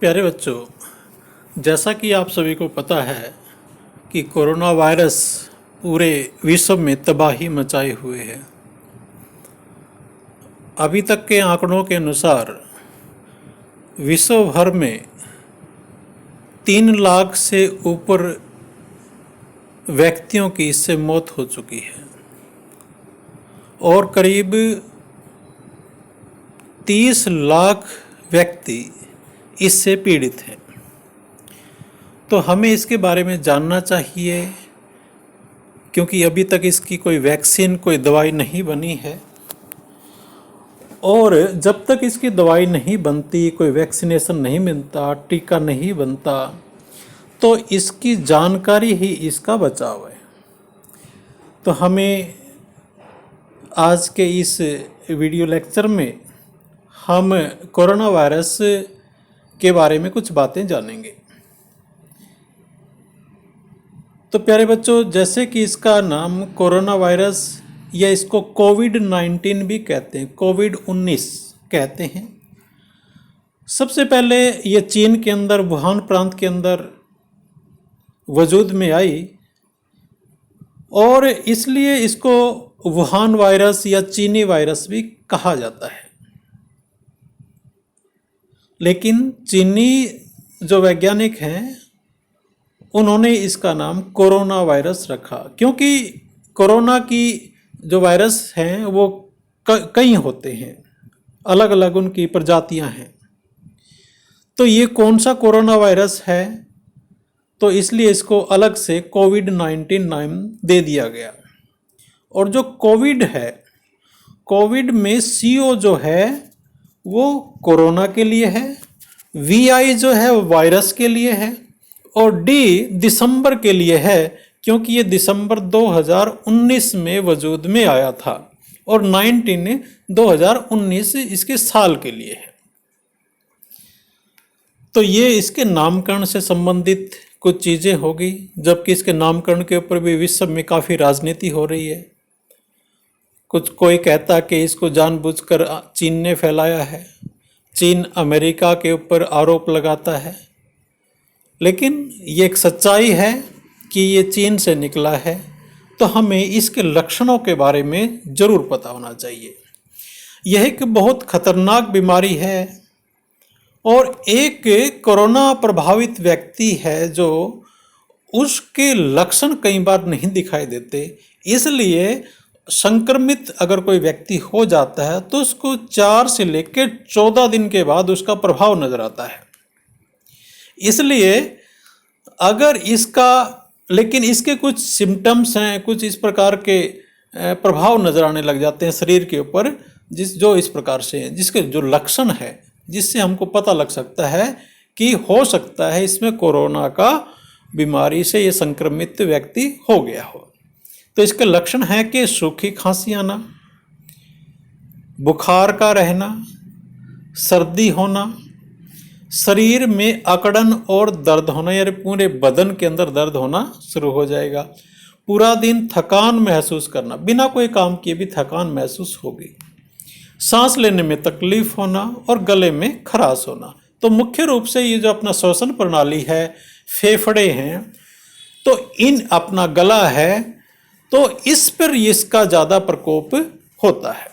प्यारे बच्चों, जैसा कि आप सभी को पता है कि कोरोना वायरस पूरे विश्व में तबाही मचाए हुए है। अभी तक के आंकड़ों के अनुसार विश्व भर में 3 लाख से ऊपर व्यक्तियों की इससे मौत हो चुकी है और करीब 30 लाख व्यक्ति इससे पीड़ित हैं। तो हमें इसके बारे में जानना चाहिए, क्योंकि अभी तक इसकी कोई वैक्सीन, कोई दवाई नहीं बनी है। और जब तक इसकी दवाई नहीं बनती, कोई वैक्सीनेशन नहीं मिलता, टीका नहीं बनता, तो इसकी जानकारी ही इसका बचाव है। तो हमें आज के इस वीडियो लेक्चर में हम कोरोना वायरस के बारे में कुछ बातें जानेंगे। तो प्यारे बच्चों, जैसे कि इसका नाम कोरोना वायरस या इसको कोविड-19 भी कहते हैं, कोविड-19 कहते हैं। सबसे पहले ये चीन के अंदर, वुहान प्रांत के अंदर वजूद में आई और इसलिए इसको वुहान वायरस या चीनी वायरस भी कहा जाता है। लेकिन चीनी जो वैज्ञानिक हैं उन्होंने इसका नाम कोरोना वायरस रखा, क्योंकि कोरोना की जो वायरस हैं वो कई होते हैं, अलग अलग उनकी प्रजातियां हैं। तो ये कौन सा कोरोना वायरस है, तो इसलिए इसको अलग से कोविड-19 नाम दे दिया गया। और जो कोविड है, कोविड में CO जो है वो कोरोना के लिए है, VI जो है वो वायरस के लिए है और D दिसंबर के लिए है, क्योंकि ये दिसंबर 2019 में वजूद में आया था और 2019 इसके साल के लिए है। तो ये इसके नामकरण से संबंधित कुछ चीज़ें होगी, जबकि इसके नामकरण के ऊपर भी विश्व में काफ़ी राजनीति हो रही है। कोई कहता है कि इसको जानबूझकर चीन ने फैलाया है, चीन अमेरिका के ऊपर आरोप लगाता है, लेकिन ये एक सच्चाई है कि ये चीन से निकला है। तो हमें इसके लक्षणों के बारे में ज़रूर पता होना चाहिए। यह एक बहुत खतरनाक बीमारी है और एक कोरोना प्रभावित व्यक्ति है जो उसके लक्षण कई बार नहीं दिखाई देते, इसलिए संक्रमित अगर कोई व्यक्ति हो जाता है तो उसको 4 से लेकर 14 दिन के बाद उसका प्रभाव नजर आता है। इसलिए अगर लेकिन इसके कुछ सिम्टम्स हैं, कुछ इस प्रकार के प्रभाव नजर आने लग जाते हैं शरीर के ऊपर, जो इस प्रकार से हैं, जिसके जो लक्षण है, जिससे हमको पता लग सकता है कि हो सकता है इसमें कोरोना का बीमारी से ये संक्रमित व्यक्ति हो गया हो। तो इसके लक्षण हैं कि सूखी खांसी आना, बुखार का रहना, सर्दी होना, शरीर में अकड़न और दर्द होना, यानी पूरे बदन के अंदर दर्द होना शुरू हो जाएगा। पूरा दिन थकान महसूस करना, बिना कोई काम किए भी थकान महसूस होगी। सांस लेने में तकलीफ होना और गले में खराश होना। तो मुख्य रूप से ये जो अपना श्वसन प्रणाली है, फेफड़े हैं, तो अपना गला है, तो इस पर इसका ज़्यादा प्रकोप होता है।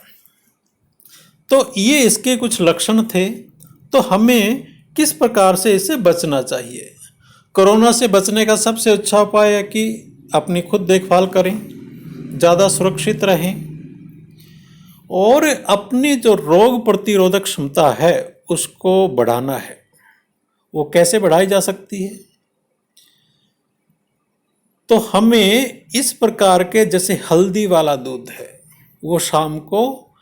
तो ये इसके कुछ लक्षण थे। तो हमें किस प्रकार से इससे बचना चाहिए? कोरोना से बचने का सबसे अच्छा उपाय है कि अपनी खुद देखभाल करें, ज़्यादा सुरक्षित रहें और अपनी जो रोग प्रतिरोधक क्षमता है उसको बढ़ाना है। वो कैसे बढ़ाई जा सकती है? तो हमें इस प्रकार के, जैसे हल्दी वाला दूध है वो शाम को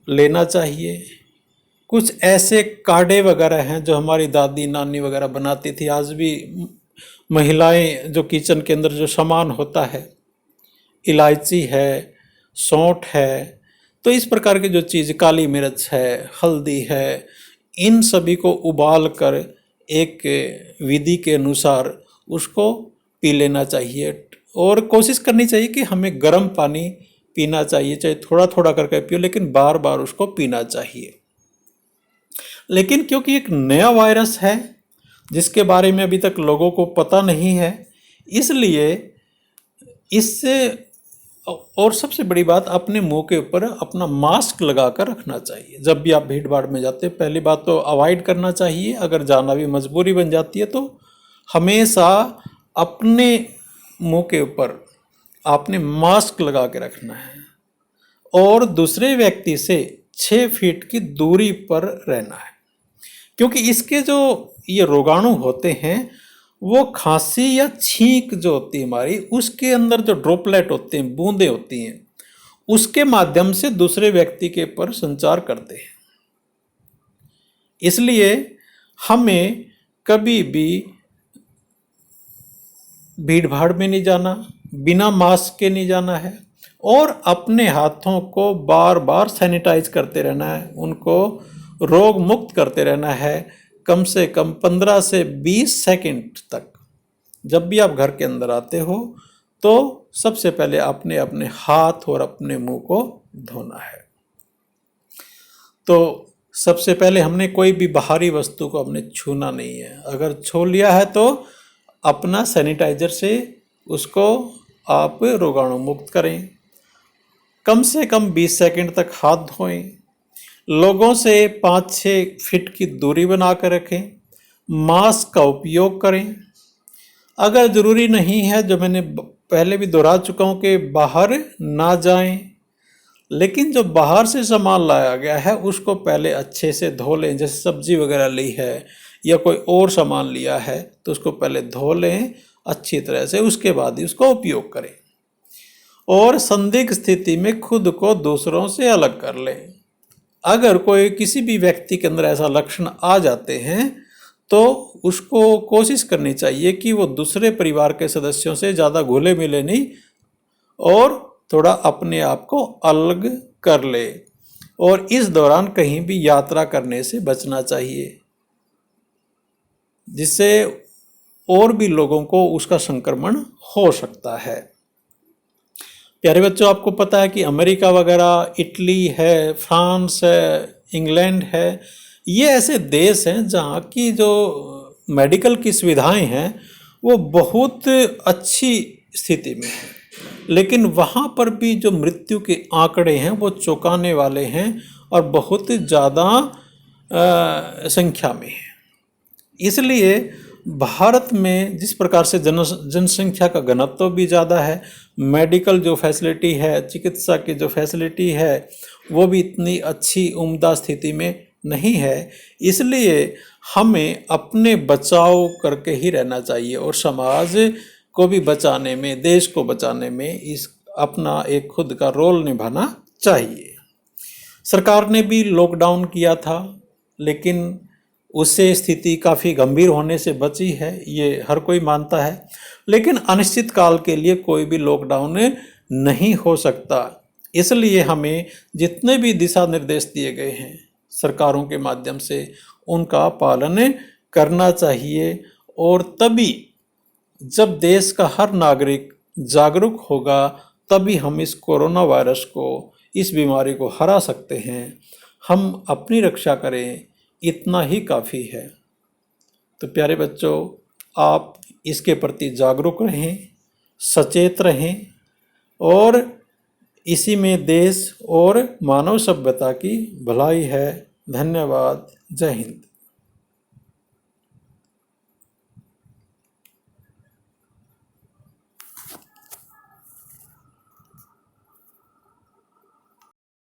लेना चाहिए। कुछ ऐसे काढ़े वगैरह हैं जो हमारी दादी नानी वगैरह बनाती थी, आज भी महिलाएं जो किचन के अंदर जो सामान होता है, इलायची है, सौंठ है, तो इस प्रकार की जो चीज़, काली मिर्च है, हल्दी है, इन सभी को उबाल कर एक विधि के अनुसार उसको पी लेना चाहिए। और कोशिश करनी चाहिए कि हमें गर्म पानी पीना चाहिए, चाहे थोड़ा थोड़ा करके पियो, लेकिन बार बार उसको पीना चाहिए। लेकिन क्योंकि एक नया वायरस है जिसके बारे में अभी तक लोगों को पता नहीं है, इसलिए इससे और सबसे बड़ी बात, अपने मुंह के ऊपर अपना मास्क लगा कर रखना चाहिए। जब भी आप भीड़ भाड़ में जाते हैं, पहली बात तो अवॉइड करना चाहिए। अगर जाना भी मजबूरी बन जाती है तो हमेशा अपने मुंह के ऊपर आपने मास्क लगा के रखना है और दूसरे व्यक्ति से 6 फीट की दूरी पर रहना है, क्योंकि इसके जो ये रोगाणु होते हैं वो खांसी या छींक जो होती है हमारी, उसके अंदर जो ड्रॉपलेट होते हैं, बूंदें होती हैं, उसके माध्यम से दूसरे व्यक्ति के ऊपर संचार करते हैं। इसलिए हमें कभी भी भीड़ भाड़ में नहीं जाना, बिना मास्क के नहीं जाना है और अपने हाथों को बार बार सैनिटाइज करते रहना है, उनको रोग मुक्त करते रहना है कम से कम 15 से 20 सेकंड तक। जब भी आप घर के अंदर आते हो तो सबसे पहले आपने अपने हाथ और अपने मुंह को धोना है। तो सबसे पहले हमने कोई भी बाहरी वस्तु को हमने छूना नहीं है। अगर छू लिया है तो अपना सैनिटाइजर से उसको आप रोगाणु मुक्त करें। कम से कम 20 सेकंड तक हाथ धोएं। लोगों से 5-6 फीट की दूरी बना कर रखें। मास्क का उपयोग करें। अगर ज़रूरी नहीं है, जो मैंने पहले भी दोहरा चुका हूँ कि बाहर ना जाएं, लेकिन जो बाहर से सामान लाया गया है उसको पहले अच्छे से धो लें। जैसे सब्जी वगैरह ली है या कोई और सामान लिया है तो उसको पहले धो लें अच्छी तरह से, उसके बाद ही उसका उपयोग करें। और संदिग्ध स्थिति में खुद को दूसरों से अलग कर लें। अगर कोई किसी भी व्यक्ति के अंदर ऐसा लक्षण आ जाते हैं तो उसको कोशिश करनी चाहिए कि वो दूसरे परिवार के सदस्यों से ज़्यादा घुले मिले नहीं और थोड़ा अपने आप को अलग कर ले। और इस दौरान कहीं भी यात्रा करने से बचना चाहिए, जिससे और भी लोगों को उसका संक्रमण हो सकता है। प्यारे बच्चों, आपको पता है कि अमेरिका वगैरह, इटली है, फ्रांस है, इंग्लैंड है, ये ऐसे देश हैं जहाँ की जो मेडिकल की सुविधाएं हैं वो बहुत अच्छी स्थिति में हैं, लेकिन वहाँ पर भी जो मृत्यु के आंकड़े हैं वो चौंकाने वाले हैं और बहुत ज़्यादा संख्या में हैं। इसलिए भारत में जिस प्रकार से जनसंख्या का घनत्व भी ज़्यादा है, मेडिकल जो फैसिलिटी है, चिकित्सा की जो फैसिलिटी है वो भी इतनी अच्छी उम्दा स्थिति में नहीं है। इसलिए हमें अपने बचाव करके ही रहना चाहिए और समाज को भी बचाने में, देश को बचाने में इस अपना एक खुद का रोल निभाना चाहिए। सरकार ने भी लॉकडाउन किया था, लेकिन उससे स्थिति काफ़ी गंभीर होने से बची है, ये हर कोई मानता है। लेकिन अनिश्चित काल के लिए कोई भी लॉकडाउन नहीं हो सकता। इसलिए हमें जितने भी दिशा निर्देश दिए गए हैं सरकारों के माध्यम से, उनका पालन करना चाहिए। और तभी जब देश का हर नागरिक जागरूक होगा तभी हम इस कोरोना वायरस को, इस बीमारी को हरा सकते हैं। हम अपनी रक्षा करें, इतना ही काफ़ी है। तो प्यारे बच्चों, आप इसके प्रति जागरूक रहें, सचेत रहें और इसी में देश और मानव सभ्यता की भलाई है। धन्यवाद। जय हिंद।